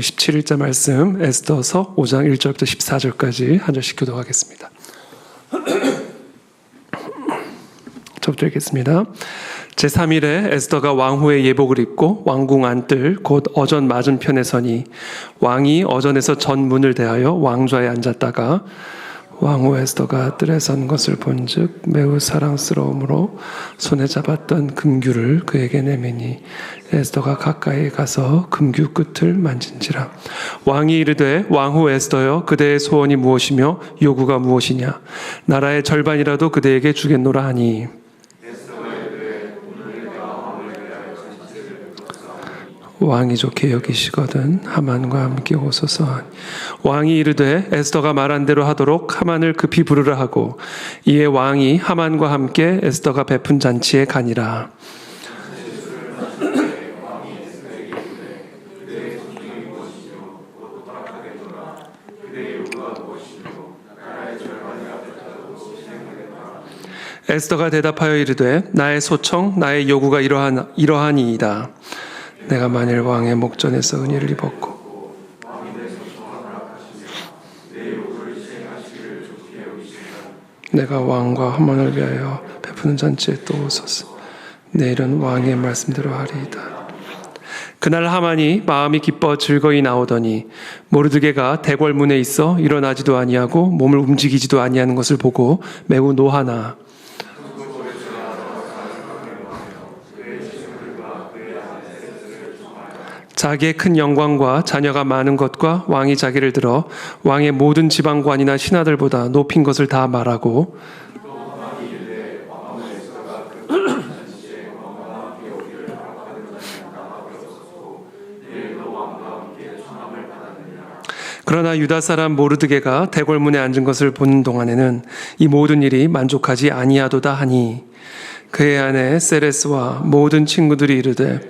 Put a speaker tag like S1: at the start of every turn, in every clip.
S1: 17일자 말씀 에스더서 5장 1절부터 14절까지 한 절씩 교독하겠습니다. 저부터 읽겠습니다. 제3일에 에스더가 왕후의 예복을 입고 왕궁 안뜰 곧 어전 맞은편에 서니 왕이 어전에서 전문을 대하여 왕좌에 앉았다가 왕후 에스더가 뜰에 선 것을 본즉 매우 사랑스러움으로 손에 잡았던 금규를 그에게 내미니 에스더가 가까이 가서 금규 끝을 만진지라. 왕이 이르되 왕후 에스더여 그대의 소원이 무엇이며 요구가 무엇이냐 나라의 절반이라도 그대에게 주겠노라 하니 왕이 좋게 여기시거든 하만과 함께 오소서 하니 왕이 이르되 에스더가 말한 대로 하도록 하만을 급히 부르라 하고 이에 왕이 하만과 함께 에스더가 베푼 잔치에 가니라. 에스더가 대답하여 이르되 나의 소청 나의 요구가 이러하니이다. 내가 만일 왕의 목전에서 은혜를 입었고 내가 왕과 하만을 위하여 베푸는 잔치에 또 오소서. 내일은 왕의 말씀대로 하리이다. 그날 하만이 마음이 기뻐 즐거이 나오더니 모르드게가 대궐문에 있어 일어나지도 아니하고 몸을 움직이지도 아니하는 것을 보고 매우 노하나 자기의 큰 영광과 자녀가 많은 것과 왕이 자기를 들어 왕의 모든 지방관이나 신하들보다 높인 것을 다 말하고 그러나 유다 사람 모르드게가 대궐문에 앉은 것을 보는 동안에는 이 모든 일이 만족하지 아니하도다 하니 그의 아내 세레스와 모든 친구들이 이르되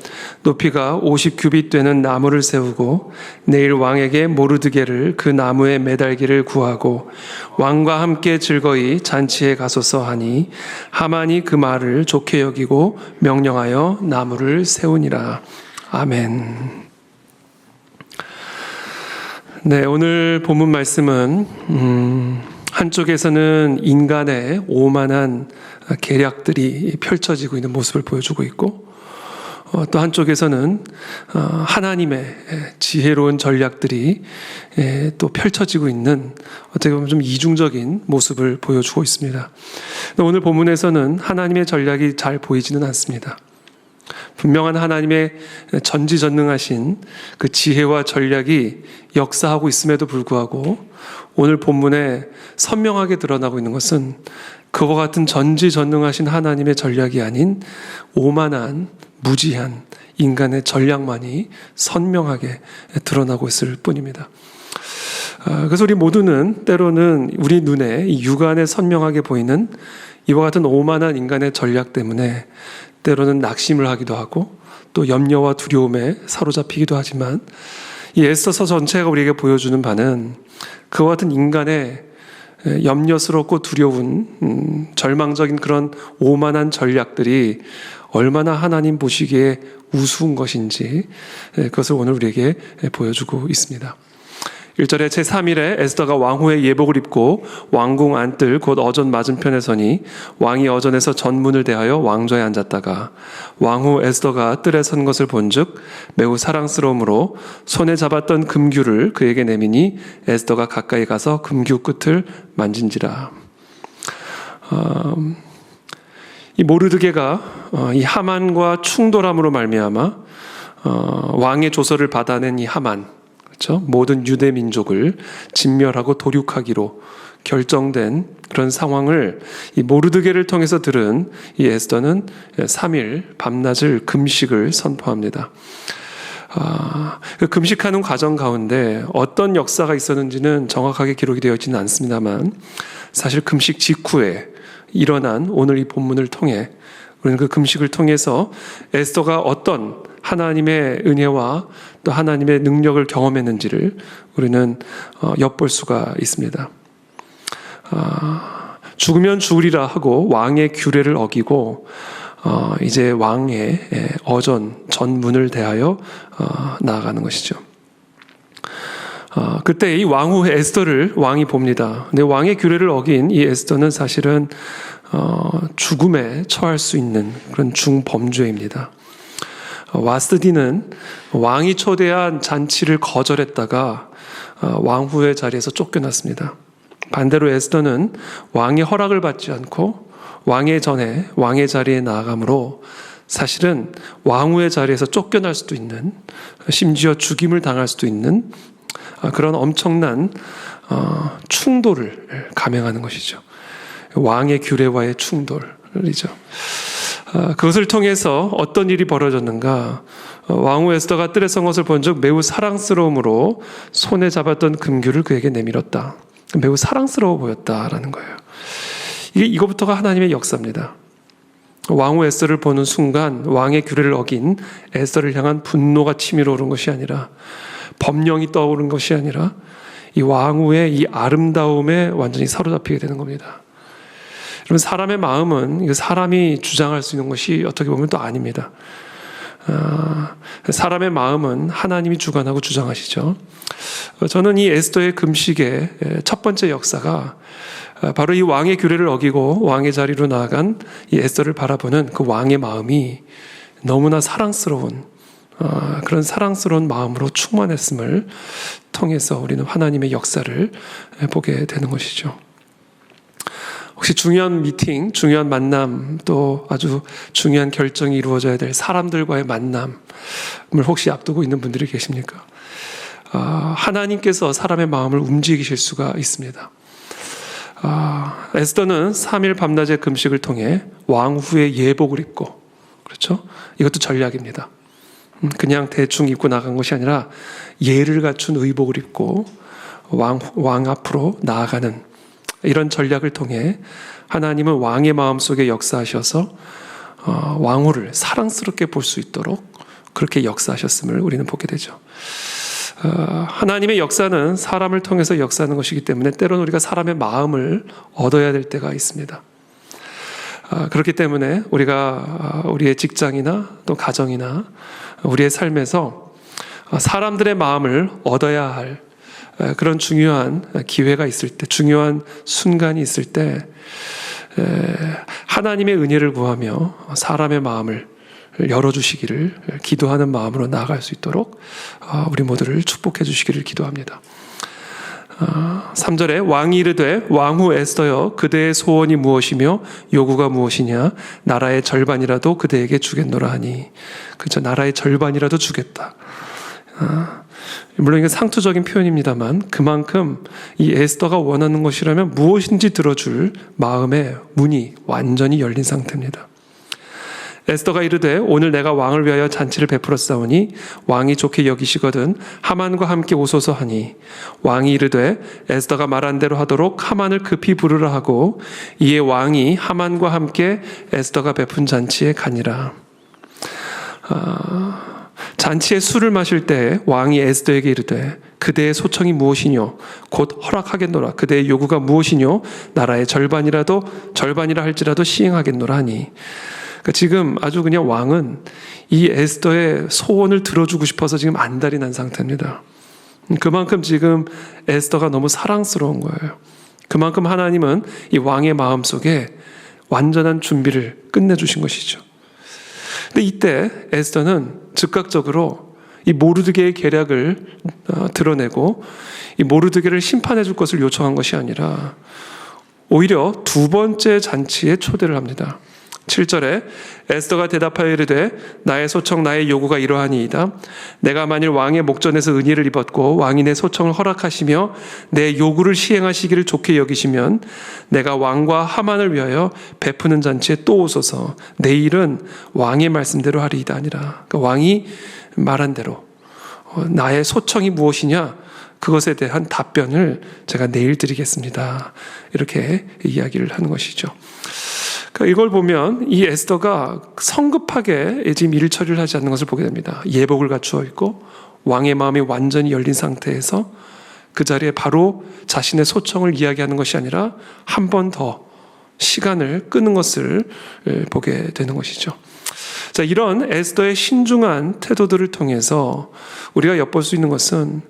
S1: 높이가 50규빗 되는 나무를 세우고 내일 왕에게 모르드게를 그 나무에 매달기를 구하고 왕과 함께 즐거이 잔치에 가소서 하니 하만이 그 말을 좋게 여기고 명령하여 나무를 세우니라. 아멘. 네, 오늘 본문 말씀은 한쪽에서는 인간의 오만한 계략들이 펼쳐지고 있는 모습을 보여주고 있고 또 한쪽에서는 하나님의 지혜로운 전략들이 또 펼쳐지고 있는 어떻게 보면 좀 이중적인 모습을 보여주고 있습니다. 오늘 본문에서는 하나님의 전략이 잘 보이지는 않습니다. 분명한 하나님의 전지전능하신 그 지혜와 전략이 역사하고 있음에도 불구하고 오늘 본문에 선명하게 드러나고 있는 것은 그와 같은 전지전능하신 하나님의 전략이 아닌 오만한 무지한 인간의 전략만이 선명하게 드러나고 있을 뿐입니다. 그래서 우리 모두는 때로는 우리 눈에 이 육안에 선명하게 보이는 이와 같은 오만한 인간의 전략 때문에 때로는 낙심을 하기도 하고 또 염려와 두려움에 사로잡히기도 하지만 이 에스더서 전체가 우리에게 보여주는 바는 그와 같은 인간의 염려스럽고 두려운 절망적인 그런 오만한 전략들이 얼마나 하나님 보시기에 우스운 것인지 그것을 오늘 우리에게 보여주고 있습니다. 1절에 제3일에 에스더가 왕후의 예복을 입고 왕궁 안뜰 곧 어전 맞은편에 서니 왕이 어전에서 전문을 대하여 왕좌에 앉았다가 왕후 에스더가 뜰에 선 것을 본즉 매우 사랑스러움으로 손에 잡았던 금규를 그에게 내미니 에스더가 가까이 가서 금규 끝을 만진지라. 이 모르드게가 이 하만과 충돌함으로 말미암아 왕의 조서를 받아낸 이 하만, 그렇죠? 모든 유대 민족을 진멸하고 도륙하기로 결정된 그런 상황을 이 모르드게를 통해서 들은 이 에스더는 3일 밤낮을 금식을 선포합니다. 그 금식하는 과정 가운데 어떤 역사가 있었는지는 정확하게 기록이 되어 있지는 않습니다만 사실 금식 직후에 일어난 오늘 이 본문을 통해 우리는 그 금식을 통해서 에스더가 어떤 하나님의 은혜와 또 하나님의 능력을 경험했는지를 우리는 엿볼 수가 있습니다. 죽으면 죽으리라 하고 왕의 규례를 어기고 이제 왕의 어전 전문을 대하여 나아가는 것이죠. 그때 이 왕후 에스더를 왕이 봅니다. 근데 왕의 규례를 어긴 이 에스더는 사실은 죽음에 처할 수 있는 그런 중범죄입니다. 와스디는 왕이 초대한 잔치를 거절했다가 왕후의 자리에서 쫓겨났습니다. 반대로 에스더는 왕의 허락을 받지 않고 왕의 전에 왕의 자리에 나아가므로 사실은 왕후의 자리에서 쫓겨날 수도 있는, 심지어 죽임을 당할 수도 있는 그런 엄청난 충돌을 감행하는 것이죠. 왕의 규례와의 충돌이죠. 그것을 통해서 어떤 일이 벌어졌는가? 왕후 에스더가 뜰에 선 것을 본 적 매우 사랑스러움으로 손에 잡았던 금규를 그에게 내밀었다. 매우 사랑스러워 보였다라는 거예요. 이거부터가 하나님의 역사입니다. 왕후 에스더를 보는 순간 왕의 규례를 어긴 에스더를 향한 분노가 치밀어 오른 것이 아니라, 법령이 떠오른 것이 아니라 이 왕후의 이 아름다움에 완전히 사로잡히게 되는 겁니다. 여러분, 사람의 마음은 사람이 주장할 수 있는 것이 어떻게 보면 또 아닙니다. 사람의 마음은 하나님이 주관하고 주장하시죠. 저는 이 에스더의 금식의 첫 번째 역사가 바로 이 왕의 규례를 어기고 왕의 자리로 나아간 이 에스더를 바라보는 그 왕의 마음이 너무나 사랑스러운, 그런 사랑스러운 마음으로 충만했음을 통해서 우리는 하나님의 역사를 보게 되는 것이죠. 혹시 중요한 미팅, 중요한 만남, 또 아주 중요한 결정이 이루어져야 될 사람들과의 만남을 혹시 앞두고 있는 분들이 계십니까? 하나님께서 사람의 마음을 움직이실 수가 있습니다. 에스더는 3일 밤낮의 금식을 통해 왕후의 예복을 입고, 그렇죠? 이것도 전략입니다. 그냥 대충 입고 나간 것이 아니라 예를 갖춘 의복을 입고 왕 앞으로 나아가는 이런 전략을 통해 하나님은 왕의 마음속에 역사하셔서 왕후를 사랑스럽게 볼 수 있도록 그렇게 역사하셨음을 우리는 보게 되죠. 하나님의 역사는 사람을 통해서 역사하는 것이기 때문에 때로는 우리가 사람의 마음을 얻어야 될 때가 있습니다. 그렇기 때문에 우리가 우리의 직장이나 또 가정이나 우리의 삶에서 사람들의 마음을 얻어야 할 그런 중요한 기회가 있을 때, 중요한 순간이 있을 때 하나님의 은혜를 구하며 사람의 마음을 열어주시기를 기도하는 마음으로 나아갈 수 있도록 우리 모두를 축복해 주시기를 기도합니다. 3절에 왕이 이르되 왕후 에스더여 그대의 소원이 무엇이며 요구가 무엇이냐 나라의 절반이라도 그대에게 주겠노라 하니. 그렇죠. 나라의 절반이라도 주겠다. 물론 이게 상투적인 표현입니다만 그만큼 이 에스더가 원하는 것이라면 무엇인지 들어줄 마음의 문이 완전히 열린 상태입니다. 에스더가 이르되 오늘 내가 왕을 위하여 잔치를 베풀었사오니 왕이 좋게 여기시거든 하만과 함께 오소서 하니 왕이 이르되 에스더가 말한 대로 하도록 하만을 급히 부르라 하고 이에 왕이 하만과 함께 에스더가 베푼 잔치에 가니라. 잔치에 술을 마실 때 왕이 에스더에게 이르되 그대의 소청이 무엇이뇨 곧 허락하겠노라. 그대의 요구가 무엇이뇨 나라의 절반이라 할지라도 시행하겠노라 하니. 그러니까 지금 아주 그냥 왕은 이 에스더의 소원을 들어주고 싶어서 지금 안달이 난 상태입니다. 그만큼 지금 에스더가 너무 사랑스러운 거예요. 그만큼 하나님은 이 왕의 마음속에 완전한 준비를 끝내주신 것이죠. 근데 이때 에스더는 즉각적으로 이 모르드게의 계략을 드러내고 이 모르드게를 심판해 줄 것을 요청한 것이 아니라 오히려 두 번째 잔치에 초대를 합니다. 7절에 에스더가 대답하여 이르되 나의 소청 나의 요구가 이러하니이다. 내가 만일 왕의 목전에서 은혜를 입었고 왕이 내 소청을 허락하시며 내 요구를 시행하시기를 좋게 여기시면 내가 왕과 하만을 위하여 베푸는 잔치에 또 오소서. 내일은 왕의 말씀대로 하리이다 아니라. 그러니까 왕이 말한 대로 나의 소청이 무엇이냐 그것에 대한 답변을 제가 내일 드리겠습니다. 이렇게 이야기를 하는 것이죠. 이걸 보면 이 에스더가 성급하게 지금 일 처리를 하지 않는 것을 보게 됩니다. 예복을 갖추어 있고 왕의 마음이 완전히 열린 상태에서 그 자리에 바로 자신의 소청을 이야기하는 것이 아니라 한 번 더 시간을 끄는 것을 보게 되는 것이죠. 자, 이런 에스더의 신중한 태도들을 통해서 우리가 엿볼 수 있는 것은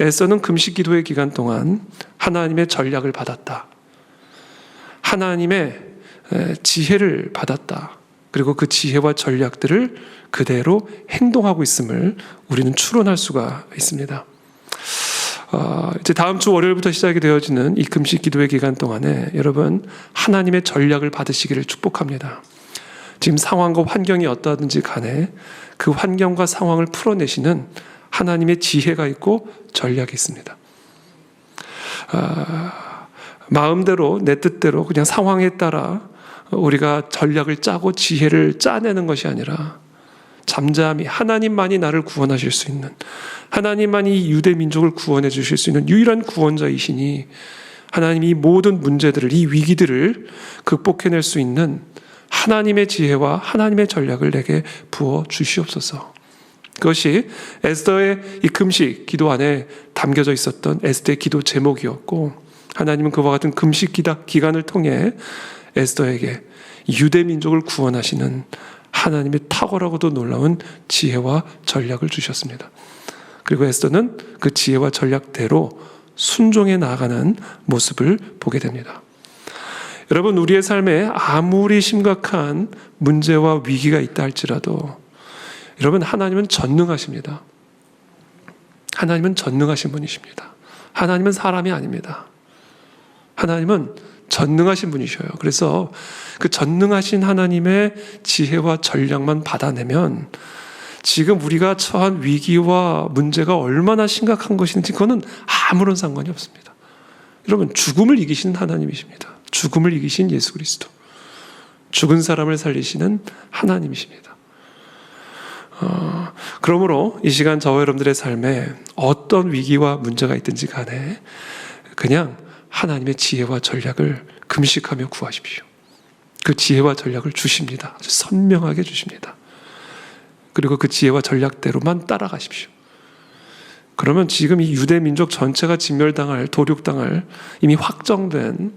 S1: 에스더는 금식 기도의 기간 동안 하나님의 전략을 받았다. 하나님의 지혜를 받았다. 그리고 그 지혜와 전략들을 그대로 행동하고 있음을 우리는 추론할 수가 있습니다. 이제 다음 주 월요일부터 시작이 되어지는 이 금식 기도의 기간 동안에 여러분 하나님의 전략을 받으시기를 축복합니다. 지금 상황과 환경이 어떠하든지 간에 그 환경과 상황을 풀어내시는 하나님의 지혜가 있고 전략이 있습니다. 마음대로 내 뜻대로 그냥 상황에 따라 우리가 전략을 짜고 지혜를 짜내는 것이 아니라 잠잠히 하나님만이 나를 구원하실 수 있는, 하나님만이 유대 민족을 구원해 주실 수 있는 유일한 구원자이시니 하나님이 이 모든 문제들을, 이 위기들을 극복해낼 수 있는 하나님의 지혜와 하나님의 전략을 내게 부어 주시옵소서. 그것이 에스더의 이 금식 기도 안에 담겨져 있었던 에스더의 기도 제목이었고, 하나님은 그와 같은 금식 기간을 통해 에스더에게 유대 민족을 구원하시는 하나님의 탁월하고도 놀라운 지혜와 전략을 주셨습니다. 그리고 에스더는 그 지혜와 전략대로 순종해 나아가는 모습을 보게 됩니다. 여러분, 우리의 삶에 아무리 심각한 문제와 위기가 있다 할지라도 여러분, 하나님은 전능하십니다. 하나님은 전능하신 분이십니다. 하나님은 사람이 아닙니다. 하나님은 전능하신 분이셔요. 그래서 그 전능하신 하나님의 지혜와 전략만 받아내면 지금 우리가 처한 위기와 문제가 얼마나 심각한 것인지 그거는 아무런 상관이 없습니다. 여러분, 죽음을 이기신 하나님이십니다. 죽음을 이기신 예수 그리스도, 죽은 사람을 살리시는 하나님이십니다. 그러므로 이 시간 저와 여러분들의 삶에 어떤 위기와 문제가 있든지 간에 그냥 하나님의 지혜와 전략을 금식하며 구하십시오. 그 지혜와 전략을 주십니다. 아주 선명하게 주십니다. 그리고 그 지혜와 전략대로만 따라가십시오. 그러면 지금 이 유대 민족 전체가 진멸당할, 도륙당할 이미 확정된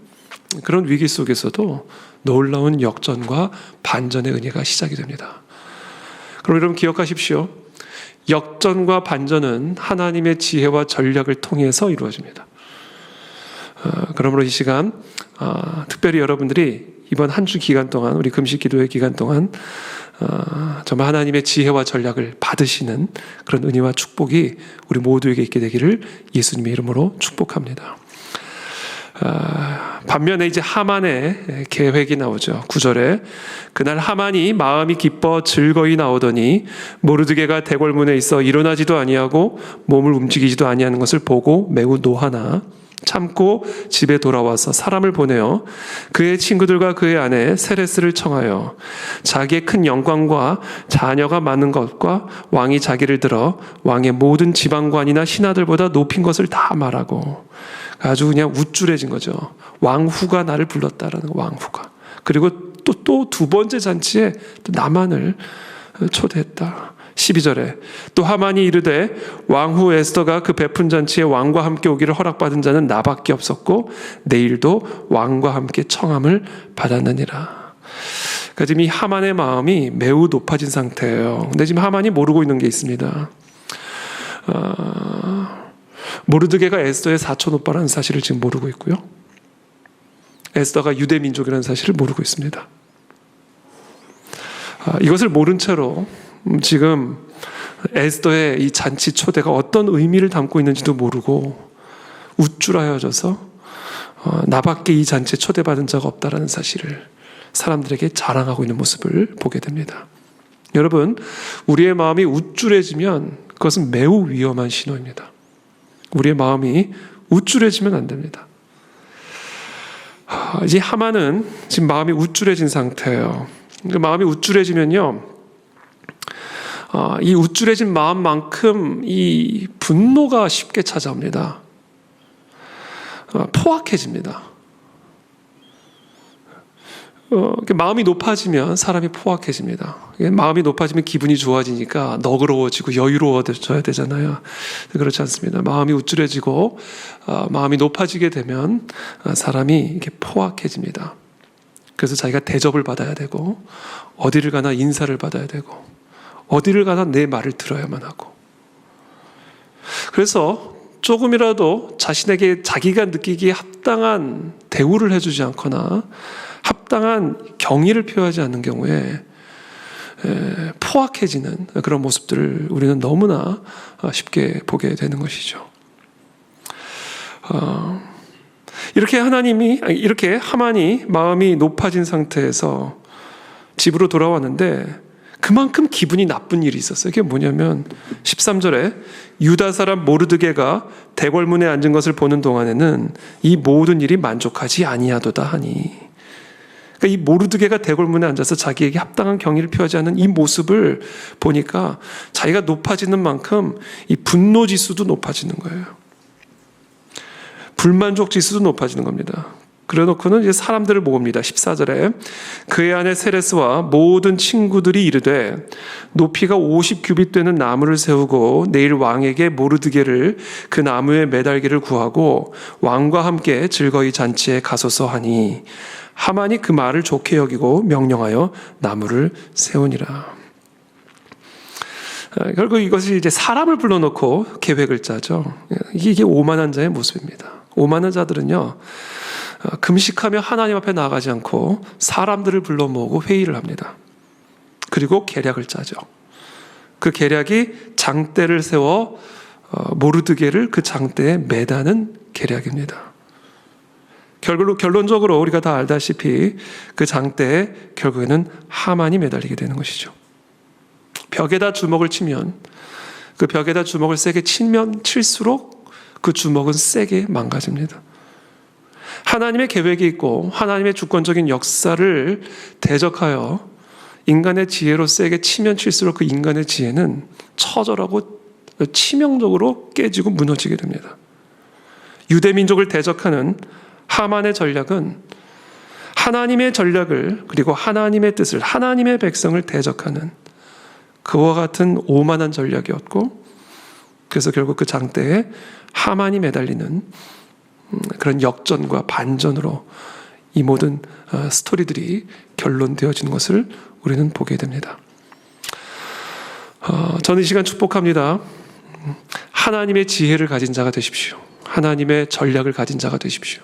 S1: 그런 위기 속에서도 놀라운 역전과 반전의 은혜가 시작이 됩니다. 그럼 여러분 기억하십시오. 역전과 반전은 하나님의 지혜와 전략을 통해서 이루어집니다. 그러므로 이 시간 특별히 여러분들이 이번 한 주 기간 동안, 우리 금식 기도의 기간 동안 정말 하나님의 지혜와 전략을 받으시는 그런 은혜와 축복이 우리 모두에게 있게 되기를 예수님의 이름으로 축복합니다. 반면에 이제 하만의 계획이 나오죠. 9절에 그날 하만이 마음이 기뻐 즐거이 나오더니 모르드게가 대궐문에 있어 일어나지도 아니하고 몸을 움직이지도 아니하는 것을 보고 매우 노하나 참고 집에 돌아와서 사람을 보내어 그의 친구들과 그의 아내 세레스를 청하여 자기의 큰 영광과 자녀가 많은 것과 왕이 자기를 들어 왕의 모든 지방관이나 신하들보다 높인 것을 다 말하고, 아주 그냥 우쭐해진 거죠. 왕후가 나를 불렀다라는 왕후가. 그리고 또 두 번째 잔치에 또 나만을 초대했다. 12절에 또 하만이 이르되 왕후 에스더가 그 베푼 잔치에 왕과 함께 오기를 허락받은 자는 나밖에 없었고 내일도 왕과 함께 청함을 받았느니라. 그러니까 지금 이 하만의 마음이 매우 높아진 상태예요. 근데 지금 하만이 모르고 있는 게 있습니다. 모르드게가 에스더의 사촌 오빠라는 사실을 지금 모르고 있고요. 에스더가 유대 민족이라는 사실을 모르고 있습니다. 이것을 모른 채로 지금 에스더의 이 잔치 초대가 어떤 의미를 담고 있는지도 모르고 우쭐하여져서 나밖에 이 잔치에 초대받은 자가 없다라는 사실을 사람들에게 자랑하고 있는 모습을 보게 됩니다. 여러분, 우리의 마음이 우쭐해지면 그것은 매우 위험한 신호입니다. 우리의 마음이 우쭐해지면 안 됩니다. 이제 하만은 지금 마음이 우쭐해진 상태예요. 마음이 우쭐해지면요, 이 우쭐해진 마음만큼 이 분노가 쉽게 찾아옵니다. 포악해집니다. 마음이 높아지면 사람이 포악해집니다. 마음이 높아지면 기분이 좋아지니까 너그러워지고 여유로워져야 되잖아요. 그렇지 않습니다. 마음이 우쭐해지고 마음이 높아지게 되면 사람이 이렇게 포악해집니다. 그래서 자기가 대접을 받아야 되고 어디를 가나 인사를 받아야 되고 어디를 가나 내 말을 들어야만 하고, 그래서 조금이라도 자신에게 자기가 느끼기에 합당한 대우를 해주지 않거나 합당한 경의를 표하지 않는 경우에 포악해지는 그런 모습들을 우리는 너무나 쉽게 보게 되는 것이죠. 이렇게 하만이 마음이 높아진 상태에서 집으로 돌아왔는데 그만큼 기분이 나쁜 일이 있었어요. 그게 뭐냐면 13절에 유다 사람 모르드게가 대궐문에 앉은 것을 보는 동안에는 이 모든 일이 만족하지 아니하도다 하니, 그러니까 이 모르드게가 대궐문에 앉아서 자기에게 합당한 경의를 표하지 않는 이 모습을 보니까 자기가 높아지는 만큼 이 분노 지수도 높아지는 거예요. 불만족 지수도 높아지는 겁니다. 그래 놓고는 이제 사람들을 모읍니다. 14절에 그의 아내 세레스와 모든 친구들이 이르되 높이가 50규빗 되는 나무를 세우고 내일 왕에게 모르드게를 그 나무에 매달기를 구하고 왕과 함께 즐거이 잔치에 가소서 하니, 하만이 그 말을 좋게 여기고 명령하여 나무를 세우니라. 결국 이것이 이제 사람을 불러놓고 계획을 짜죠. 이게 오만한 자의 모습입니다. 오만한 자들은요, 금식하며 하나님 앞에 나아가지 않고 사람들을 불러 모으고 회의를 합니다. 그리고 계략을 짜죠. 그 계략이 장대를 세워 모르드게를 그 장대에 매다는 계략입니다. 결론적으로 우리가 다 알다시피 그 장대에 결국에는 하만이 매달리게 되는 것이죠. 벽에다 주먹을 치면, 그 벽에다 주먹을 세게 치면 칠수록 그 주먹은 세게 망가집니다. 하나님의 계획이 있고 하나님의 주권적인 역사를 대적하여 인간의 지혜로 세게 치면 칠수록 그 인간의 지혜는 처절하고 치명적으로 깨지고 무너지게 됩니다. 유대 민족을 대적하는 하만의 전략은 하나님의 전략을, 그리고 하나님의 뜻을, 하나님의 백성을 대적하는 그와 같은 오만한 전략이었고, 그래서 결국 그 장대에 하만이 매달리는 그런 역전과 반전으로 이 모든 스토리들이 결론되어지는 것을 우리는 보게 됩니다. 저는 이 시간 축복합니다. 하나님의 지혜를 가진 자가 되십시오. 하나님의 전략을 가진 자가 되십시오.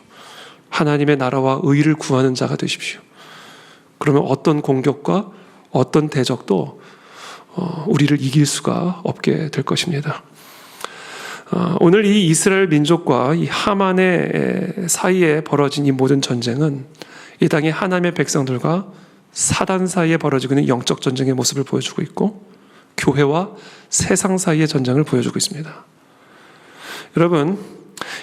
S1: 하나님의 나라와 의를 구하는 자가 되십시오. 그러면 어떤 공격과 어떤 대적도 우리를 이길 수가 없게 될 것입니다. 오늘 이 이스라엘 민족과 이 하만의 사이에 벌어진 이 모든 전쟁은 이 땅의 하나님의 백성들과 사단 사이에 벌어지고 있는 영적 전쟁의 모습을 보여주고 있고, 교회와 세상 사이의 전쟁을 보여주고 있습니다. 여러분,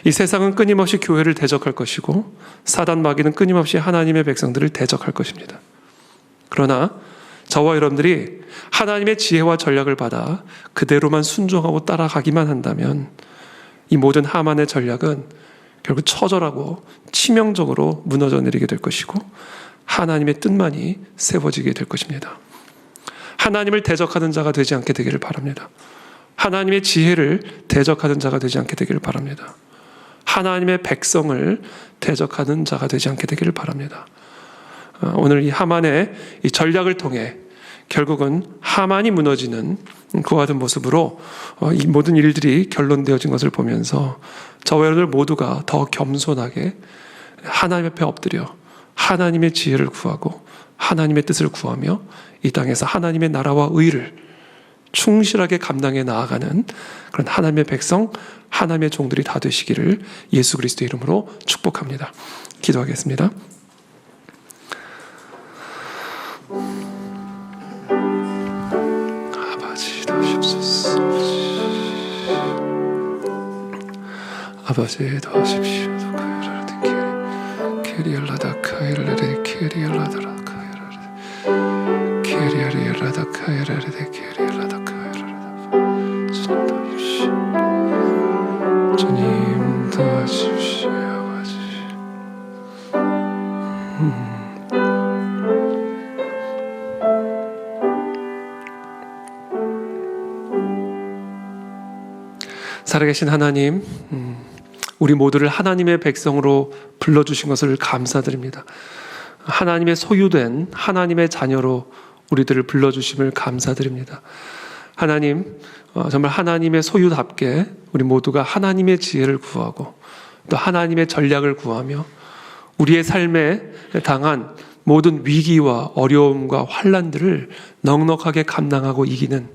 S1: 이 세상은 끊임없이 교회를 대적할 것이고 사단 마귀는 끊임없이 하나님의 백성들을 대적할 것입니다. 그러나 저와 여러분들이 하나님의 지혜와 전략을 받아 그대로만 순종하고 따라가기만 한다면 이 모든 하만의 전략은 결국 처절하고 치명적으로 무너져 내리게 될 것이고 하나님의 뜻만이 세워지게 될 것입니다. 하나님을 대적하는 자가 되지 않게 되기를 바랍니다. 하나님의 지혜를 대적하는 자가 되지 않게 되기를 바랍니다. 하나님의 백성을 대적하는 자가 되지 않게 되기를 바랍니다. 오늘 이 하만의 이 전략을 통해 결국은 하만이 무너지는 그와 같은 모습으로 이 모든 일들이 결론되어진 것을 보면서 저와 여러분들 모두가 더 겸손하게 하나님 앞에 엎드려 하나님의 지혜를 구하고 하나님의 뜻을 구하며 이 땅에서 하나님의 나라와 의를 충실하게 감당해 나아가는 그런 하나님의 백성, 하나님의 종들이 다 되시기를 예수 그리스도의 이름으로 축복합니다. 기도하겠습니다. 아버지 도우십소서. 아버지 도우십시오. 케리얼라다카이라레 케리얼라다라카이라레 케리얼라다카이라레 케리얼라다카이라레 주님 도우십시오. 주님 도우십시오. 아버지. 살아계신 하나님, 우리 모두를 하나님의 백성으로 불러주신 것을 감사드립니다. 하나님의 소유된 하나님의 자녀로 우리들을 불러주심을 감사드립니다. 하나님, 정말 하나님의 소유답게 우리 모두가 하나님의 지혜를 구하고 또 하나님의 전략을 구하며 우리의 삶에 당한 모든 위기와 어려움과 환난들을 넉넉하게 감당하고 이기는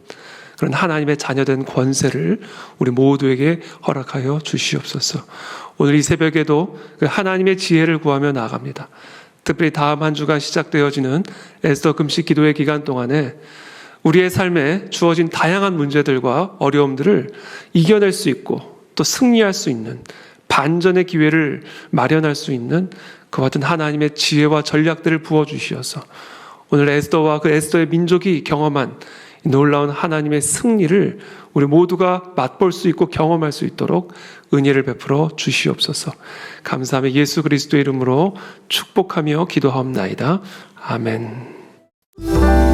S1: 그런 하나님의 자녀된 권세를 우리 모두에게 허락하여 주시옵소서. 오늘 이 새벽에도 그 하나님의 지혜를 구하며 나아갑니다. 특별히 다음 한 주간 시작되어지는 에스더 금식 기도의 기간 동안에 우리의 삶에 주어진 다양한 문제들과 어려움들을 이겨낼 수 있고 또 승리할 수 있는 반전의 기회를 마련할 수 있는 그와 같은 하나님의 지혜와 전략들을 부어주시어서 오늘 에스더와 그 에스더의 민족이 경험한 놀라운 하나님의 승리를 우리 모두가 맛볼 수 있고 경험할 수 있도록 은혜를 베풀어 주시옵소서. 감사하며 예수 그리스도의 이름으로 축복하며 기도하옵나이다. 아멘.